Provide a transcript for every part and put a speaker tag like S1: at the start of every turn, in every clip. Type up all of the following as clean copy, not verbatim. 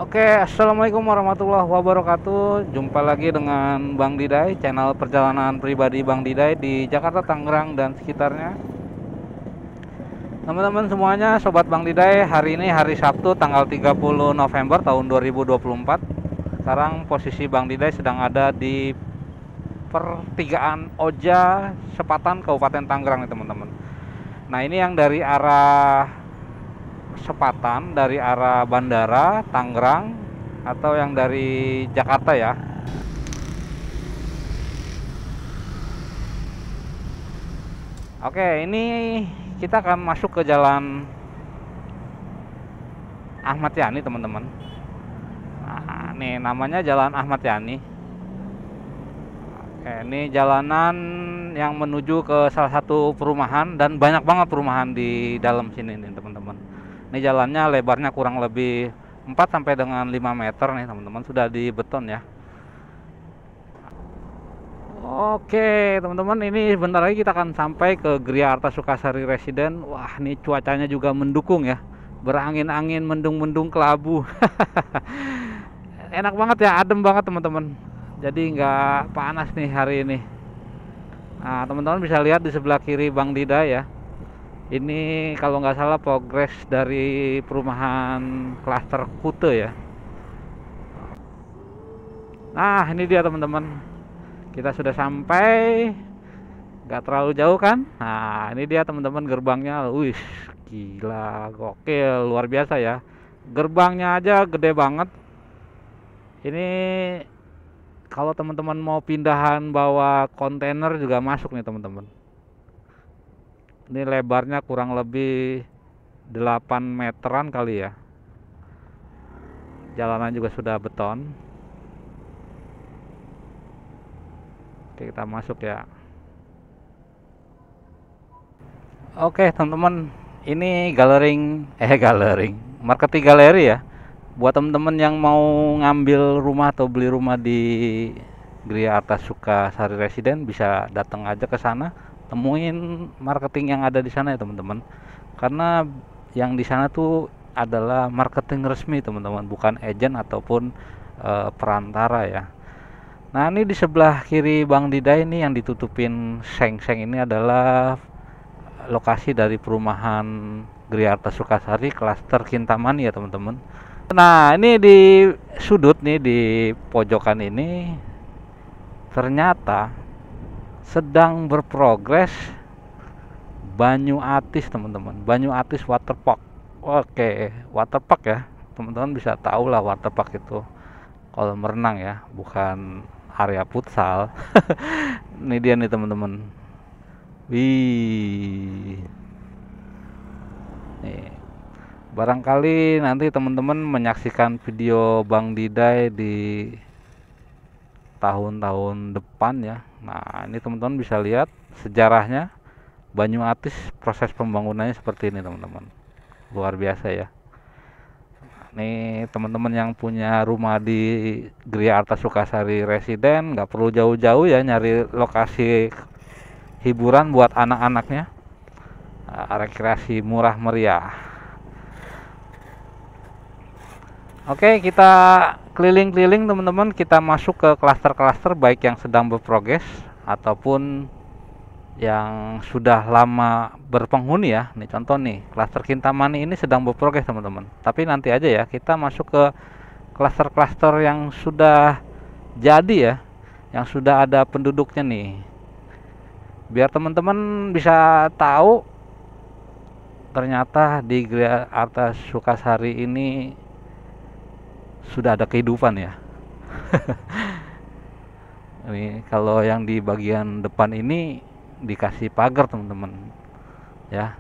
S1: Oke, assalamualaikum warahmatullahi wabarakatuh. Jumpa lagi dengan Bang Diday, channel perjalanan pribadi Bang Diday di Jakarta, Tangerang, dan sekitarnya. Teman-teman semuanya, Sobat Bang Diday, hari ini hari Sabtu tanggal 30 November tahun 2024. Sekarang posisi Bang Diday sedang ada di pertigaan Oja, Sepatan, Kabupaten Tangerang nih teman-teman. Nah ini yang dari arah Sepatan, dari arah Bandara, Tangerang, atau yang dari Jakarta ya. Oke, ini kita akan masuk ke jalan Ahmad Yani teman-teman. Nah, ini namanya Jalan Ahmad Yani. Oke, ini jalanan yang menuju ke salah satu perumahan dan banyak banget perumahan di dalam sini nih teman-teman. Ini jalannya lebarnya kurang lebih 4 sampai dengan 5 meter nih teman-teman, sudah di beton ya. Oke teman-teman, ini bentar lagi kita akan sampai ke Gria Arta Sukasari Residen. Wah, ini cuacanya juga mendukung ya, berangin-angin, mendung-mendung kelabu. Enak banget ya, adem banget teman-teman, jadi nggak panas nih hari ini. Nah teman-teman bisa lihat di sebelah kiri Bang Dida ya, ini kalau nggak salah progres dari perumahan klaster Kute ya. Nah ini dia teman-teman, kita sudah sampai, nggak terlalu jauh kan. Nah ini dia teman-teman gerbangnya. Wih, gila, gokil, luar biasa ya, gerbangnya aja gede banget. Ini kalau teman-teman mau pindahan bawa kontainer juga masuk nih teman-teman. Ini lebarnya kurang lebih 8 meteran kali ya. Jalanan juga sudah beton. Oke, kita masuk ya. Oke teman-teman, ini galering marketing galeri ya, buat teman-teman yang mau ngambil rumah atau beli rumah di Gria Arta Sukasari Residen, bisa datang aja ke sana, temuin marketing yang ada di sana ya teman-teman. Karena yang di sana tuh adalah marketing resmi teman-teman, bukan agent ataupun perantara ya. Nah ini di sebelah kiri Bang Dida ini yang ditutupin seng-seng ini adalah lokasi dari perumahan Gria Arta Sukasari klaster Kintamani ya teman-teman. Nah ini di sudut nih, di pojokan ini ternyata sedang berprogres Banyu Atis teman-teman, Banyu Atis Waterpark. Oke, waterpark ya teman-teman, bisa tahu lah waterpark itu kolam renang ya, bukan area futsal. Ini dia nih teman-teman. Wih, nih barangkali nanti teman-teman menyaksikan video Bang Diday di tahun-tahun depan ya. Nah ini teman-teman bisa lihat sejarahnya Banyu Atis, proses pembangunannya seperti ini teman-teman, luar biasa ya. Nih teman-teman yang punya rumah di Gria Arta Sukasari Residen, nggak perlu jauh-jauh ya nyari lokasi hiburan buat anak-anaknya. Rekreasi murah meriah. Oke, kita keliling-keliling teman-teman, kita masuk ke klaster-klaster baik yang sedang berprogres ataupun yang sudah lama berpenghuni ya. Nih contoh nih, klaster Kintamani ini sedang berprogres teman-teman. Tapi nanti aja ya, kita masuk ke klaster-klaster yang sudah jadi ya, yang sudah ada penduduknya nih. Biar teman-teman bisa tahu ternyata di Gria Arta Sukasari ini sudah ada kehidupan ya. Ini kalau yang di bagian depan ini dikasih pagar teman-teman ya,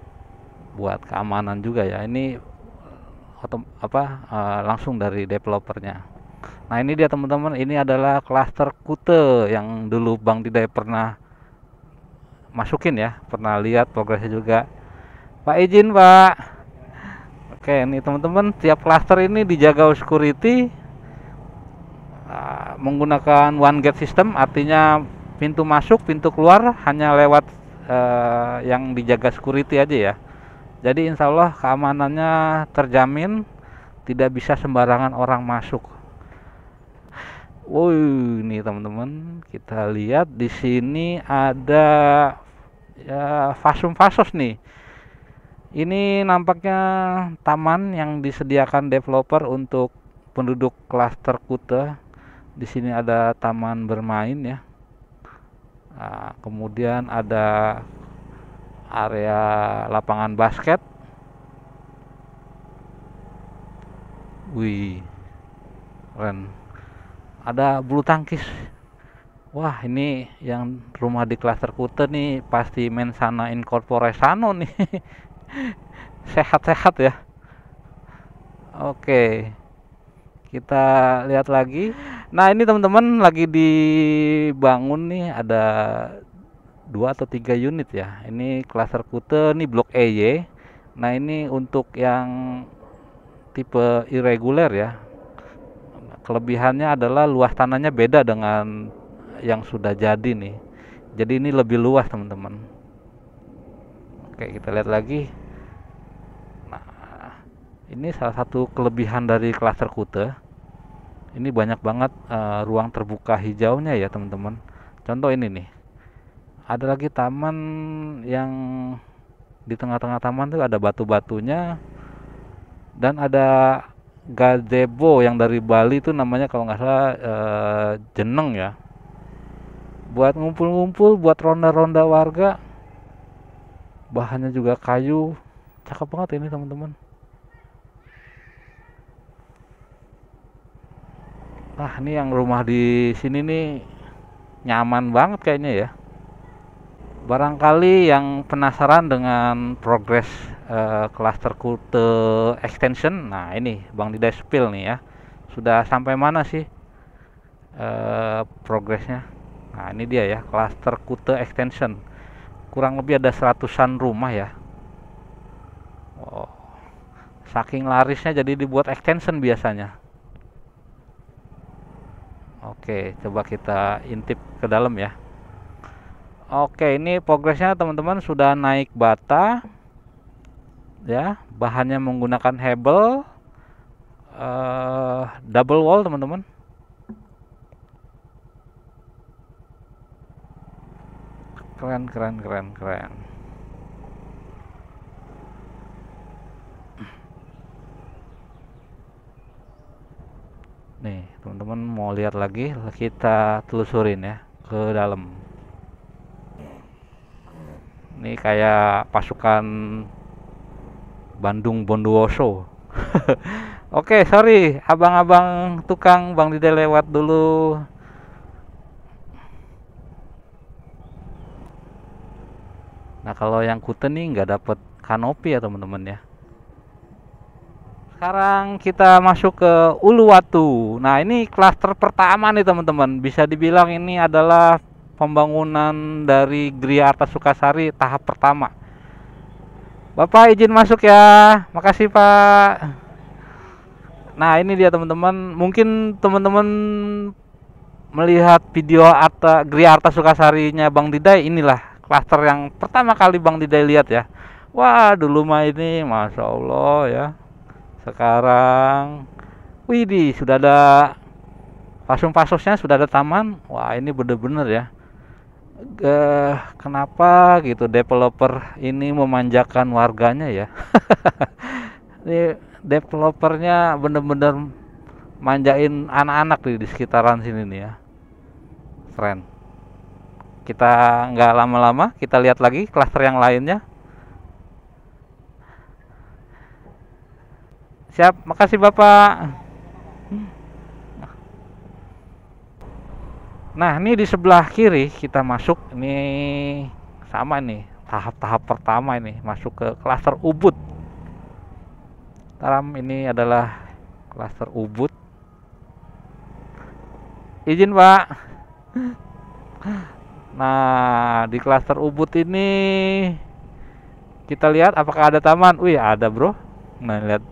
S1: buat keamanan juga ya. Ini langsung dari developernya. Nah ini dia teman-teman, ini adalah klaster Kute yang dulu Bang Diday pernah masukin ya, pernah lihat progresnya juga. Pak izin Pak. Oke, ini teman-teman, tiap klaster ini dijaga security menggunakan one gate system, artinya pintu masuk, pintu keluar hanya lewat yang dijaga security aja ya. Jadi insya Allah keamanannya terjamin tidak bisa sembarangan orang masuk. Woi, ini teman-teman, kita lihat di sini ada ya Fasum Fasos nih. Ini nampaknya taman yang disediakan developer untuk penduduk klaster Kuta. Di sini ada taman bermain ya. Nah, kemudian ada area lapangan basket. Wih, keren. Ada bulu tangkis. Wah, ini yang rumah di klaster Kuta nih pasti mensana incorpore sano nih. Sehat-sehat ya. Oke, kita lihat lagi. Nah, ini teman-teman lagi dibangun nih, ada 2 atau 3 unit ya. Ini klaster Kuta nih blok EY. Nah, ini untuk yang tipe irregular ya. Kelebihannya adalah luas tanahnya beda dengan yang sudah jadi nih. Jadi ini lebih luas teman-teman. Oke, kita lihat lagi. Nah, ini salah satu kelebihan dari klaster Kuta. Ini banyak banget ruang terbuka hijaunya ya teman-teman. Contoh ini nih. Ada lagi taman yang di tengah-tengah taman tuh ada batu-batunya dan ada gazebo yang dari Bali itu namanya kalau nggak salah jeneng ya. Buat ngumpul-ngumpul, buat ronda-ronda warga. Bahannya juga kayu. Cakep banget ini teman-teman. Nah, ini yang rumah di sini nih nyaman banget kayaknya ya. Barangkali yang penasaran dengan progres cluster Kuta extension, nah ini Bang Didai spill nih ya. Sudah sampai mana sih progresnya? Nah, ini dia ya, cluster Kuta extension. Kurang lebih ada 100-an rumah ya. Oh, saking larisnya jadi dibuat extension biasanya. Oke, coba kita intip ke dalam ya. Oke, ini progresnya teman-teman sudah naik bata ya, bahannya menggunakan hebel double wall teman-teman. Keren keren keren keren. Nih teman-teman mau lihat lagi, kita telusurin ya ke dalam. Ini kayak pasukan Bandung Bondowoso. Oke, sorry abang-abang tukang, Bang Dide lewat dulu. Nah, kalau yang Kuta nih nggak dapet kanopi ya teman-teman ya. Sekarang kita masuk ke Uluwatu. Nah, ini klaster pertama nih teman-teman. Bisa dibilang ini adalah pembangunan dari Gria Arta Sukasari tahap pertama. Bapak izin masuk ya. Makasih Pak. Nah, ini dia teman-teman. Mungkin teman-teman melihat video Gria Arta Sukasarinya Bang Didai, inilah klaster yang pertama kali Bang Didai lihat ya. Wah, dulu mah ini Masya Allah ya. Sekarang widih, sudah ada fasum-fasosnya, sudah ada taman. Wah, ini bener-bener ya. Kenapa gitu developer ini memanjakan warganya ya. Ini developernya bener-bener manjain anak-anak di sekitaran sini nih ya. Keren. Kita nggak lama-lama, kita lihat lagi klaster yang lainnya. Siap, makasih Bapak. Nah, ini di sebelah kiri kita masuk, ini sama nih, tahap-tahap pertama ini, masuk ke klaster Ubud. Taram, ini adalah klaster Ubud. Izin Pak. Nah, di klaster Ubud ini kita lihat apakah ada taman. Wih, ada bro. Nah, lihat,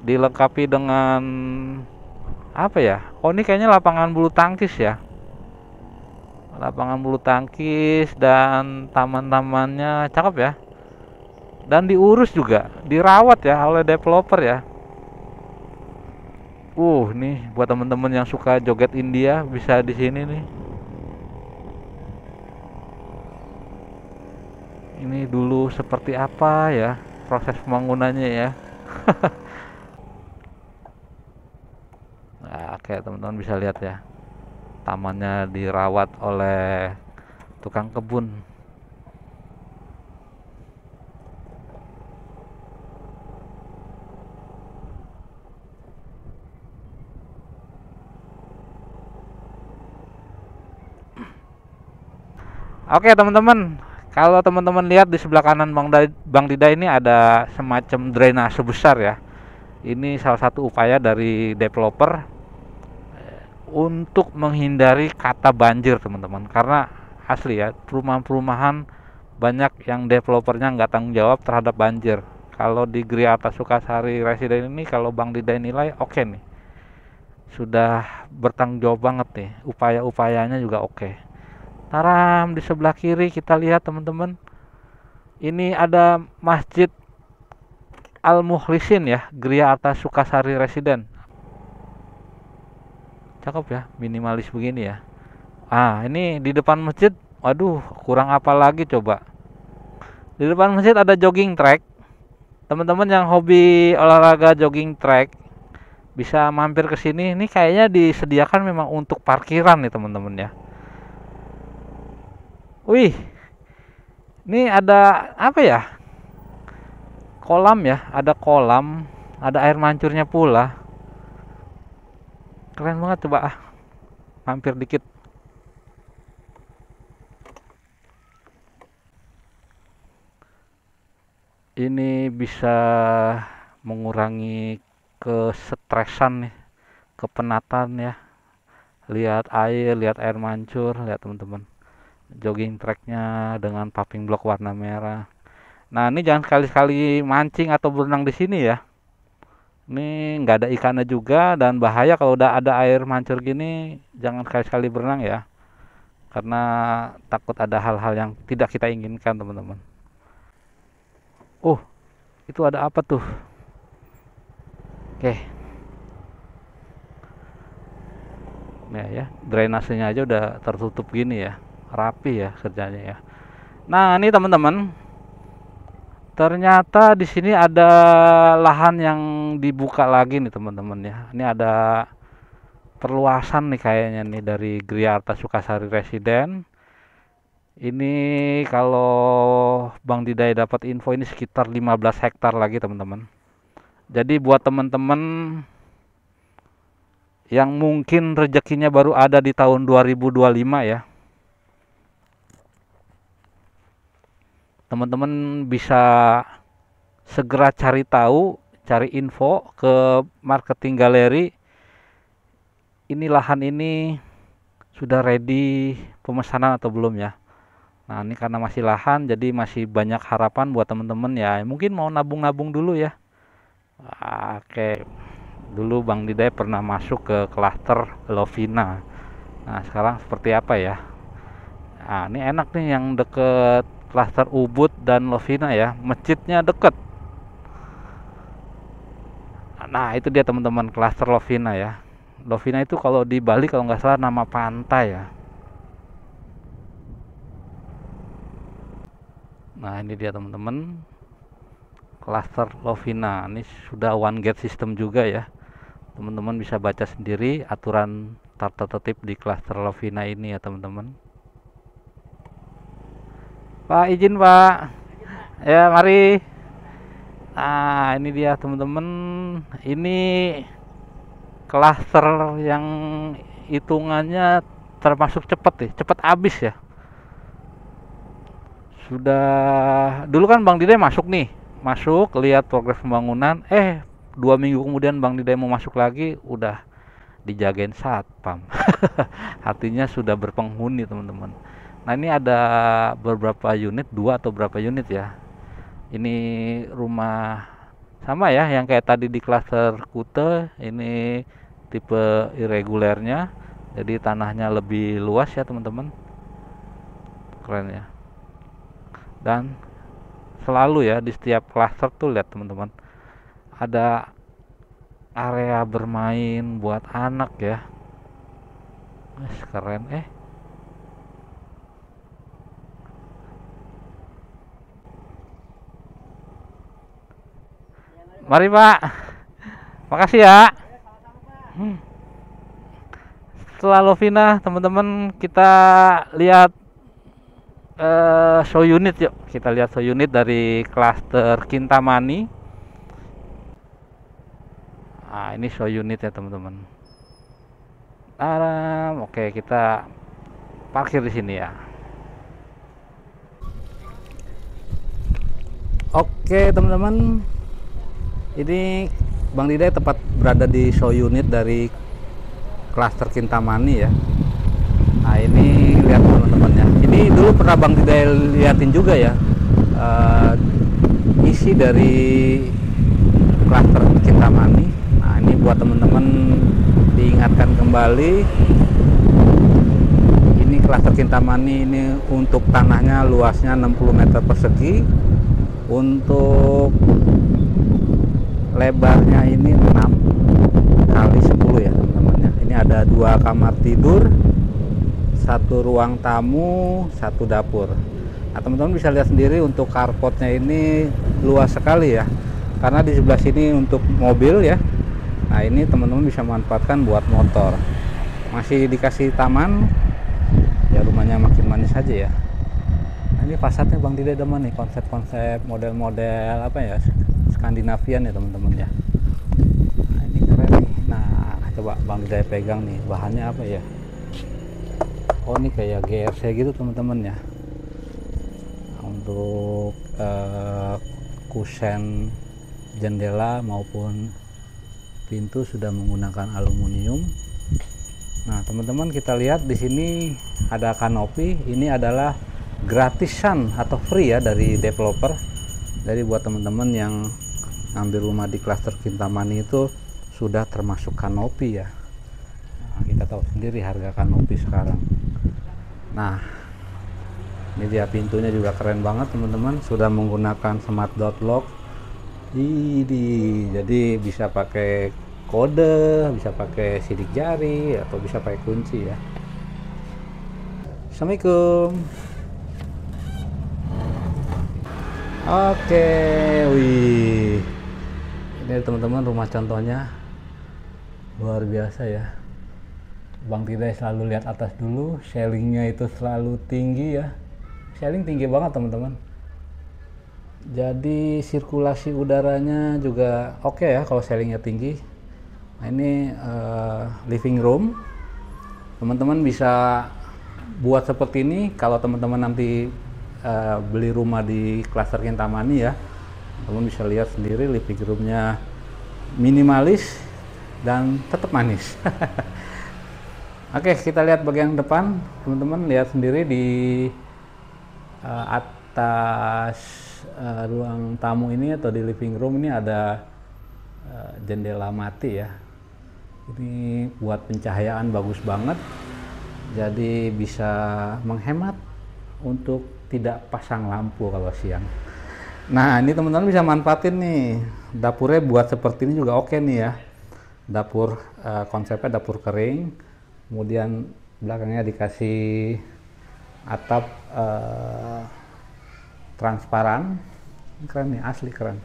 S1: dilengkapi dengan apa ya? Oh, ini kayaknya lapangan bulu tangkis ya. Lapangan bulu tangkis dan taman-tamannya cakep ya. Dan diurus juga, dirawat ya oleh developer ya. Nih buat temen-temen yang suka joget India bisa di sini nih. Ini dulu seperti apa ya proses pembangunannya ya. Nah, kayak teman-teman bisa lihat ya, tamannya dirawat oleh tukang kebun. Oke teman-teman, kalau teman-teman lihat di sebelah kanan Bang Dida ini ada semacam drainase besar ya. Ini salah satu upaya dari developer untuk menghindari kata banjir teman-teman. Karena asli ya, perumahan-perumahan banyak yang developernya nggak tanggung jawab terhadap banjir. Kalau di Griata Sukasari Residen ini, kalau Bang Dida nilai oke nih, sudah bertanggung jawab banget nih, upaya-upayanya juga oke. Taram, di sebelah kiri kita lihat teman-teman, ini ada Masjid Al Mukhlisin ya, Griata Sukasari Residen. Cakep ya, minimalis begini ya. Ini di depan masjid, waduh, kurang apa lagi coba. Di depan masjid ada jogging track. Teman-teman yang hobi olahraga jogging track bisa mampir ke sini. Ini kayaknya disediakan memang untuk parkiran nih teman-teman ya. Wih, ini ada apa ya? Kolam ya, ada kolam, ada air mancurnya pula. Keren banget, coba mampir dikit. Ini bisa mengurangi kesetresan nih, kepenatan ya. Lihat air mancur, lihat teman-teman. Jogging tracknya dengan paving block warna merah. Nah, ini jangan sekali-sekali mancing atau berenang di sini ya. Ini nggak ada ikannya juga dan bahaya kalau udah ada air mancur gini, jangan sekali-sekali berenang ya. Karena takut ada hal-hal yang tidak kita inginkan, teman-teman. Oh, itu ada apa tuh? Oke, nah ya, drainasenya aja udah tertutup gini ya. Rapi ya kerjanya ya. Nah, ini teman-teman, ternyata di sini ada lahan yang dibuka lagi nih teman-teman ya. Ini ada perluasan nih kayaknya nih dari Griarta Sukasari Residen. Ini kalau Bang Didai dapat info ini sekitar 15 hektar lagi teman-teman. Jadi buat teman-teman yang mungkin rezekinya baru ada di tahun 2025 ya, teman-teman bisa segera cari tahu, cari info ke marketing galeri. Ini lahan ini sudah ready pemesanan atau belum ya? Nah, ini karena masih lahan, jadi masih banyak harapan buat teman-teman ya. Mungkin mau nabung-nabung dulu ya. Oke, dulu Bang Didai pernah masuk ke klaster Lovina. Nah, sekarang seperti apa ya? Nah, ini enak nih yang deket klaster Ubud dan Lovina ya. Masjidnya deket. Nah, itu dia teman-teman klaster Lovina ya. Lovina itu kalau di Bali kalau nggak salah nama pantai ya. Nah, ini dia teman-teman, klaster Lovina. Ini sudah one gate system juga ya. Teman-teman bisa baca sendiri aturan tata tertib di klaster Lovina ini ya teman-teman. Pak, izin Pak. Ya, mari. Nah, ini dia teman-teman. Ini klaster yang hitungannya termasuk cepat nih, cepat habis ya. Sudah dulu kan Bang Didai masuk nih, masuk lihat progres pembangunan, 2 minggu kemudian Bang Didai mau masuk lagi, udah dijagain satpam. Artinya sudah berpenghuni teman-teman. Nah, ini ada beberapa unit, 2 atau berapa unit ya. Ini rumah sama ya, yang kayak tadi di klaster Kute, ini tipe irregulernya. Jadi tanahnya lebih luas ya teman-teman. Keren ya. Dan selalu ya di setiap klaster tuh lihat teman-teman, ada area bermain buat anak ya. Keren. Mari Pak, makasih ya. Hmm. Setelah Lovina, teman-teman kita lihat show unit yuk. Kita lihat show unit dari klaster Kintamani. Nah, ini show unit ya teman-teman. Oke, kita parkir di sini ya. Oke teman-teman, ini Bang Didai tepat berada di show unit dari klaster Kintamani ya. Nah ini lihat teman-teman ya. Ini dulu pernah Bang Didai liatin juga ya, isi dari klaster Kintamani. Nah ini buat teman-teman diingatkan kembali. Ini klaster Kintamani ini untuk tanahnya luasnya 60 meter persegi. Untuk lebarnya ini 6 kali 10 ya teman-teman ya. Ini ada 2 kamar tidur, 1 ruang tamu, 1 dapur. Nah teman-teman bisa lihat sendiri untuk carportnya ini luas sekali ya, karena di sebelah sini untuk mobil ya. Nah ini teman-teman bisa manfaatkan buat motor. Masih dikasih taman ya, rumahnya makin manis saja ya. Nah, ini fasadnya Bang Didai demen nih, konsep-konsep model-model apa ya, Skandinavian ya teman-teman ya. Nah ini keren nih. Nah coba Bang Didai pegang nih, bahannya apa ya. Oh ini kayak GRC gitu teman-teman ya. Untuk kusen jendela maupun pintu sudah menggunakan aluminium. Nah teman-teman kita lihat di sini ada kanopi. Ini adalah gratisan atau free ya dari developer. Jadi buat teman-teman yang ngambil rumah di klaster Kintamani itu sudah termasuk kanopi ya. Nah, kita tahu sendiri harga kanopi sekarang. Nah ini dia pintunya juga keren banget teman-teman, sudah menggunakan smart door lock. Jadi bisa pakai kode, bisa pakai sidik jari atau bisa pakai kunci ya. Assalamualaikum. Oke, wih, ini teman-teman rumah contohnya luar biasa ya. Bang Didai selalu lihat atas dulu, ceilingnya itu selalu tinggi ya, ceiling tinggi banget teman-teman. Jadi sirkulasi udaranya juga oke ya kalau ceilingnya tinggi. Nah ini living room, teman-teman bisa buat seperti ini kalau teman-teman nanti beli rumah di klaster Kintamani ya. Teman bisa lihat sendiri living roomnya minimalis dan tetap manis. Oke, kita lihat bagian depan. Teman-teman lihat sendiri di atas ruang tamu ini atau di living room ini ada jendela mati ya. Ini buat pencahayaan bagus banget. Jadi bisa menghemat untuk tidak pasang lampu kalau siang. Nah ini teman-teman bisa manfaatin nih, dapurnya buat seperti ini juga oke nih ya. Dapur konsepnya dapur kering, kemudian belakangnya dikasih atap transparan. Keren nih, asli keren.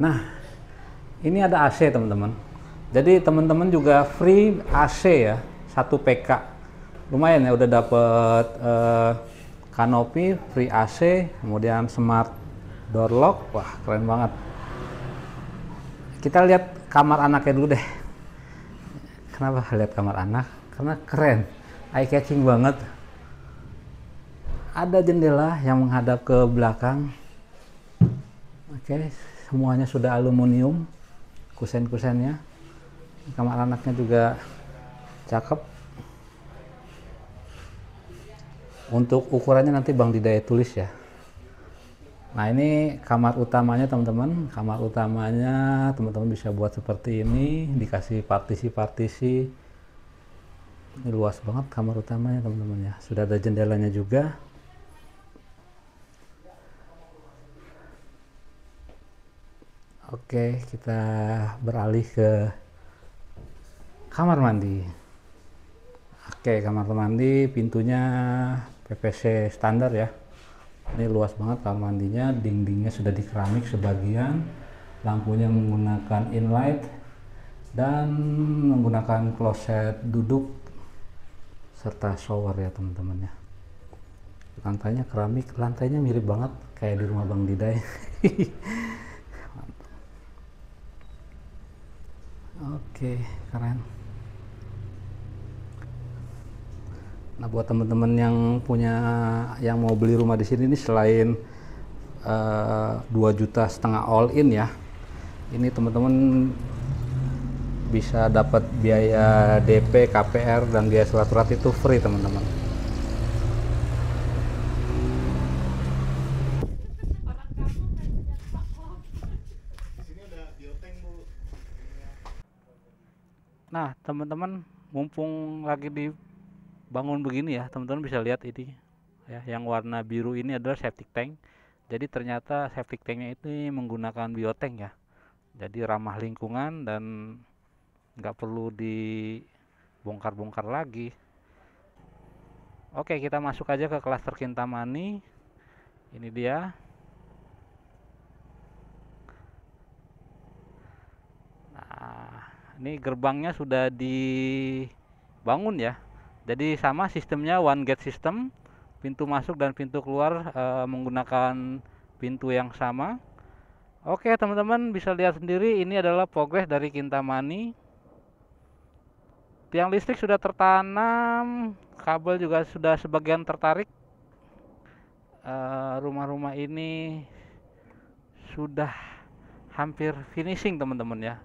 S1: Nah ini ada AC teman-teman, jadi teman-teman juga free AC ya, 1 PK. Lumayan ya, udah dapet kanopi, free AC, kemudian smart door lock. Wah keren banget. Kita lihat kamar anaknya dulu deh. Kenapa lihat kamar anak? Karena keren, eye catching banget. Ada jendela yang menghadap ke belakang. Oke, semuanya sudah aluminium, kusen-kusennya. Kamar anaknya juga cakep. Untuk ukurannya nanti Bang Didai tulis ya. Nah ini kamar utamanya teman-teman. Kamar utamanya teman-teman bisa buat seperti ini, dikasih partisi-partisi. Ini luas banget kamar utamanya teman-teman ya. Sudah ada jendelanya juga. Oke, kita beralih ke kamar mandi. Oke, kamar mandi pintunya PVC standar ya. Ini luas banget kamar mandinya, dindingnya sudah di keramik sebagian, lampunya menggunakan inlight dan menggunakan kloset duduk serta shower ya teman-teman ya. Lantainya keramik, lantainya mirip banget kayak di rumah Bang Diday. Oke, keren. Nah, buat teman-teman yang mau beli rumah di sini nih, selain 2,5 juta all in ya, ini teman-teman bisa dapat biaya DP, KPR dan biaya surat-surat itu free teman-teman. Nah, teman-teman, mumpung lagi dibangun begini ya, teman-teman bisa lihat ini ya, yang warna biru ini adalah septic tank. Jadi ternyata septic tanknya itu menggunakan biotank ya. Jadi ramah lingkungan dan nggak perlu dibongkar-bongkar lagi. Oke, kita masuk aja ke klaster Kintamani. Ini dia. Nah, ini gerbangnya sudah dibangun ya. Jadi sama sistemnya one gate system, pintu masuk dan pintu keluar menggunakan pintu yang sama. Oke teman-teman, bisa lihat sendiri ini adalah progres dari Kintamani. Tiang listrik sudah tertanam, kabel juga sudah sebagian tertarik. Rumah-rumah ini sudah hampir finishing teman-teman ya.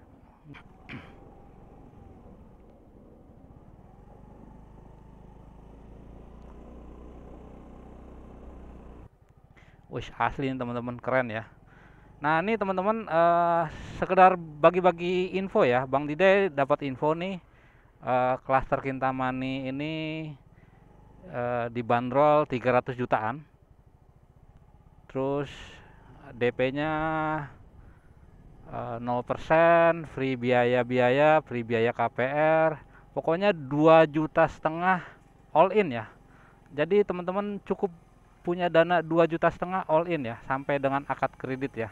S1: Wih, asli teman-teman, keren ya. Nah ini teman-teman, sekedar bagi-bagi info ya, Bang Dide dapat info nih, klaster Kintamani ini dibanderol 300 jutaan, terus DP-nya 0%, free biaya-biaya, free biaya KPR, pokoknya 2,5 juta all in ya. Jadi teman-teman cukup punya dana 2,5 juta all in ya, sampai dengan akad kredit ya.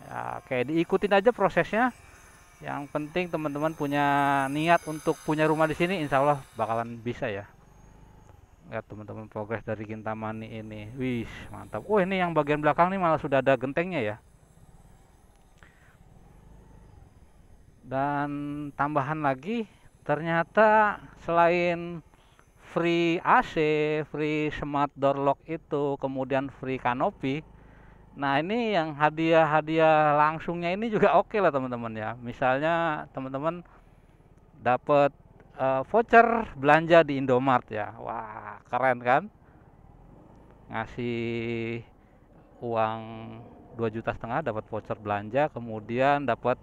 S1: Ya, kayak diikutin aja prosesnya. Yang penting teman-teman punya niat untuk punya rumah di sini, insya Allah bakalan bisa ya. Lihat teman-teman progres dari Kintamani ini. Wih, mantap. Oh, ini yang bagian belakang nih malah sudah ada gentengnya ya. Dan tambahan lagi, ternyata selain free AC, free smart door lock itu, kemudian free kanopi. Nah, ini yang hadiah-hadiah langsungnya ini juga oke lah teman-teman ya. Misalnya teman-teman dapat voucher belanja di Indomart ya. Wah, keren kan? Ngasih uang 2,5 juta dapat voucher belanja, kemudian dapat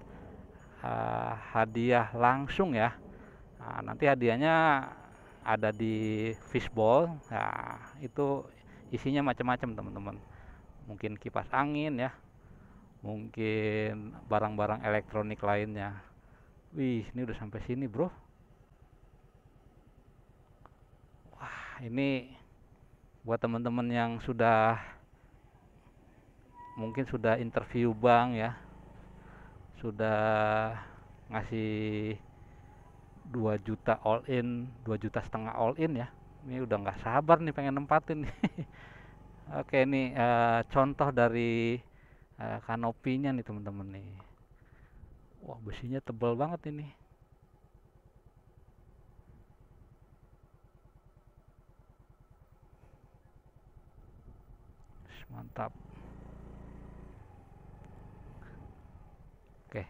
S1: hadiah langsung ya. Nah, nanti hadiahnya ada di fishbowl. Nah, itu isinya macam-macam teman-teman. Mungkin kipas angin ya, mungkin barang-barang elektronik lainnya. Wih, ini udah sampai sini bro. Wah, ini buat teman-teman yang mungkin sudah interview bank ya, sudah ngasih 2 juta all in, 2,5 juta all in ya. Ini udah nggak sabar nih pengen nempatin nih. Oke, ini contoh dari kanopinya nih teman-teman nih. Wah, besinya tebal banget ini. Mantap. Oke,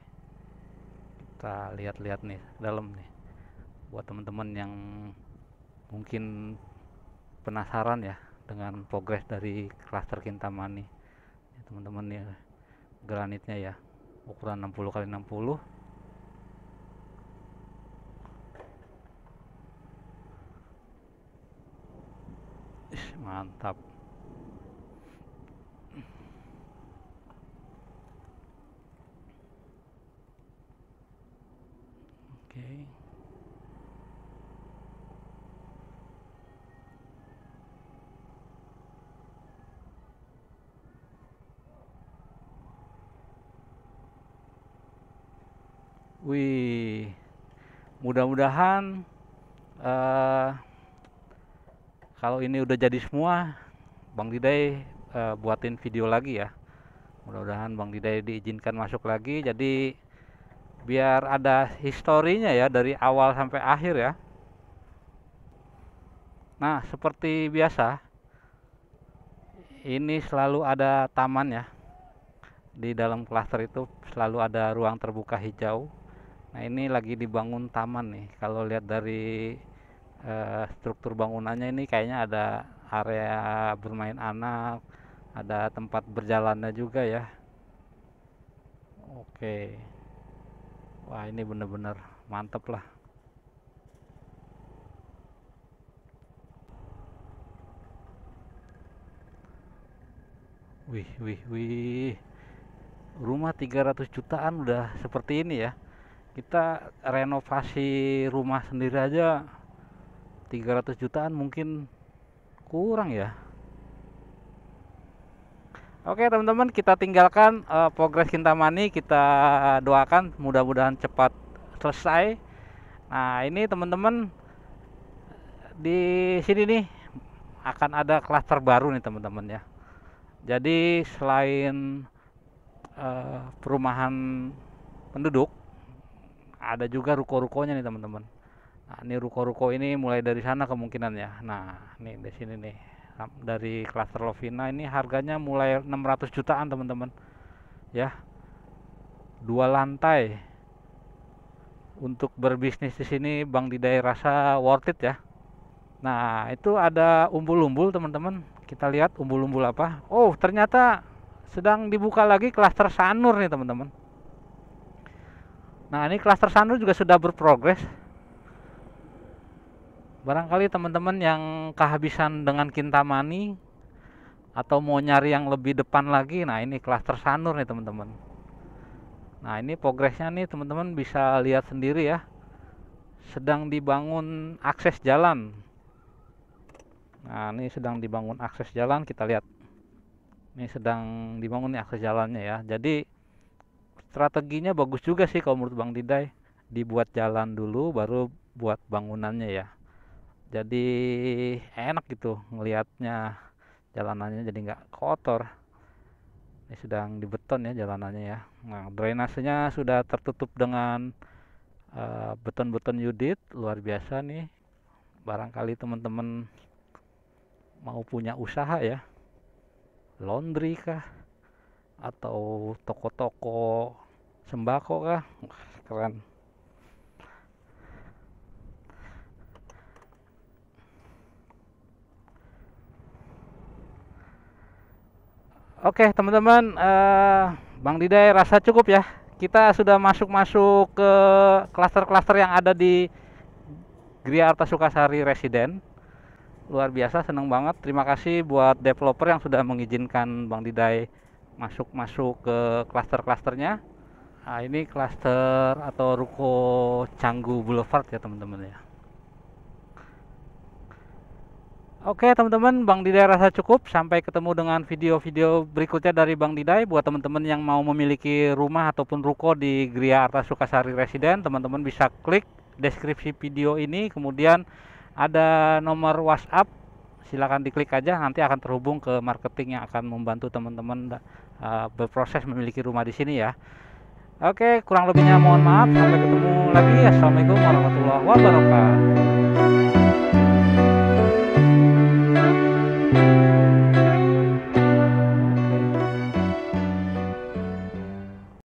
S1: kita lihat-lihat nih dalam nih. Buat teman-teman yang mungkin penasaran ya dengan progres dari klaster Kintamani. Ya, teman-teman ya, granitnya ya, ukuran 60 kali 60. Mantap. Oke. Wih, mudah-mudahan eh, kalau ini udah jadi semua, Bang Diday buatin video lagi ya. Mudah-mudahan Bang Diday diizinkan masuk lagi, jadi biar ada historinya ya dari awal sampai akhir ya. Nah, seperti biasa, ini selalu ada taman ya. Di dalam klaster itu selalu ada ruang terbuka hijau. Nah, ini lagi dibangun taman nih. Kalau lihat dari struktur bangunannya ini kayaknya ada area bermain anak, ada tempat berjalannya juga ya. Oke. Wah, ini bener-bener mantep lah. Wih, wih, wih. Rumah 300 jutaan udah seperti ini ya. Kita renovasi rumah sendiri aja 300 jutaan mungkin kurang ya. Oke teman-teman, kita tinggalkan progres Kintamani, kita doakan mudah-mudahan cepat selesai. Nah ini teman-teman, di sini nih akan ada klaster baru nih teman-teman ya. Jadi selain perumahan penduduk, ada juga ruko-rukonya nih teman-teman. Nah ini ruko-ruko ini mulai dari sana kemungkinan ya. Nah ini di sini nih, dari klaster Lovina ini harganya mulai 600 jutaan teman-teman ya, 2 lantai. Untuk berbisnis di sini Bang Diday rasa worth it ya. Nah itu ada umbul-umbul teman-teman, kita lihat umbul-umbul apa. Oh ternyata sedang dibuka lagi klaster Sanur nih teman-teman. Nah ini klaster Sanur juga sudah berprogres. Barangkali teman-teman yang kehabisan dengan Kintamani atau mau nyari yang lebih depan lagi, nah ini klaster Sanur nih teman-teman. Nah ini progresnya nih teman-teman bisa lihat sendiri ya. Sedang dibangun akses jalan. Nah ini sedang dibangun akses jalan, kita lihat. Ini sedang dibangun nih akses jalannya ya. Jadi strateginya bagus juga sih kalau menurut Bang Diday. Dibuat jalan dulu baru buat bangunannya ya. Jadi enak gitu ngelihatnya, jalanannya jadi nggak kotor. Ini sedang dibeton ya jalanannya ya. Nah drainasenya sudah tertutup dengan beton-beton yudit, luar biasa nih. Barangkali teman-teman mau punya usaha ya, laundry kah atau toko-toko sembako kah. Wah, keren. Oke teman-teman, Bang Diday rasa cukup ya. Kita sudah masuk ke klaster-klaster yang ada di Gria Arta Sukasari Residen. Luar biasa, seneng banget. Terima kasih buat developer yang sudah mengizinkan Bang Diday masuk ke klaster-klasternya. Nah, ini klaster atau ruko Canggu Boulevard ya teman-teman ya. Oke teman-teman, Bang Diday rasa cukup. Sampai ketemu dengan video-video berikutnya dari Bang Diday. Buat teman-teman yang mau memiliki rumah ataupun ruko di Gria Arta Sukasari Residen, teman-teman bisa klik deskripsi video ini. Kemudian ada nomor WhatsApp, silakan diklik aja. Nanti akan terhubung ke marketing yang akan membantu teman-teman berproses memiliki rumah di sini ya. Oke, kurang lebihnya mohon maaf. Sampai ketemu lagi. Assalamualaikum warahmatullahi wabarakatuh.